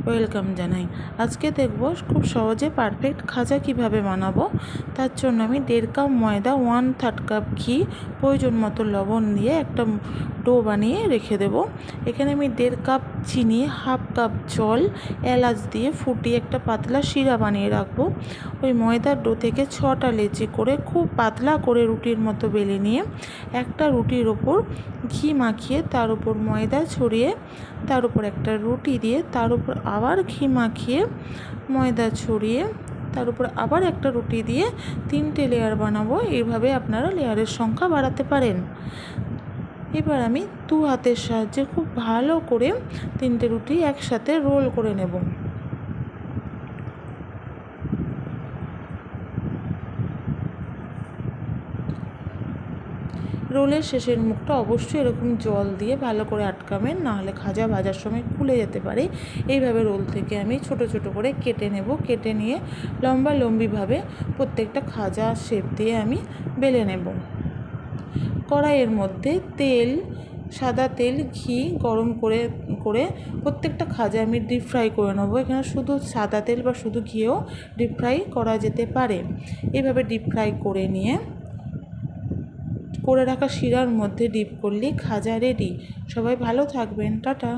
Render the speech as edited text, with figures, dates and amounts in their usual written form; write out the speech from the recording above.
Welcome জানাই। আজকে দেখব খুব সহজে পারফেক্ট খাজা কিভাবে বানাবো। তার জন্য আমি 1.5 কাপ ময়দা, 1/3 কাপ ঘি, প্রয়োজন মতো লবণ দিয়ে একটা ডো বানিয়ে রেখে দেব। এখানে আমি 1.5 কাপ চিনি, 1/2 কাপ জল, এলাচ দিয়ে ফুটিয়ে একটা পাতলা শিরা বানিয়ে রাখবো। ওই ময়দার ডো থেকে 6টা লেচি করে খুব পাতলা করে রুটির মতো বেলে নিয়ে একটা রুটির ওপর ঘি মাখিয়ে তার উপর ময়দা ছড়িয়ে তার উপর একটা রুটি দিয়ে তার উপর আবার ঘি মাখিয়ে ময়দা ছড়িয়ে তার উপর আবার একটা রুটি দিয়ে 3টে লেয়ার বানাবো। এইভাবে আপনারা লেয়ারের সংখ্যা বাড়াতে পারেন। এবার আমি 2 হাতের সাহায্যে খুব ভালো করে 3টে রুটি একসাথে রোল করে নেব। রোলের শেষের মুখটা অবশ্যই এরকম জল দিয়ে ভালো করে আটকাবেন, নাহলে খাজা ভাজার সময় খুলে যেতে পারে। এইভাবে রোল থেকে আমি ছোট ছোট করে কেটে নেব। কেটে নিয়ে লম্বিভাবে প্রত্যেকটা খাজা শেপ দিয়ে আমি বেলে নেব। কড়াইয়ের মধ্যে তেল, সাদা তেল, ঘি গরম করে প্রত্যেকটা খাজা আমি ডিপ ফ্রাই করে নেব। এখানে শুধু সাদা তেল বা শুধু ঘিও ডিপ ফ্রাই করা যেতে পারে। এইভাবে ডিপ ফ্রাই করে নিয়ে করে রাখা শিরার মধ্যে ডিপ করলে খাজা রেডি। সবাই ভালো থাকবেন। টাটা।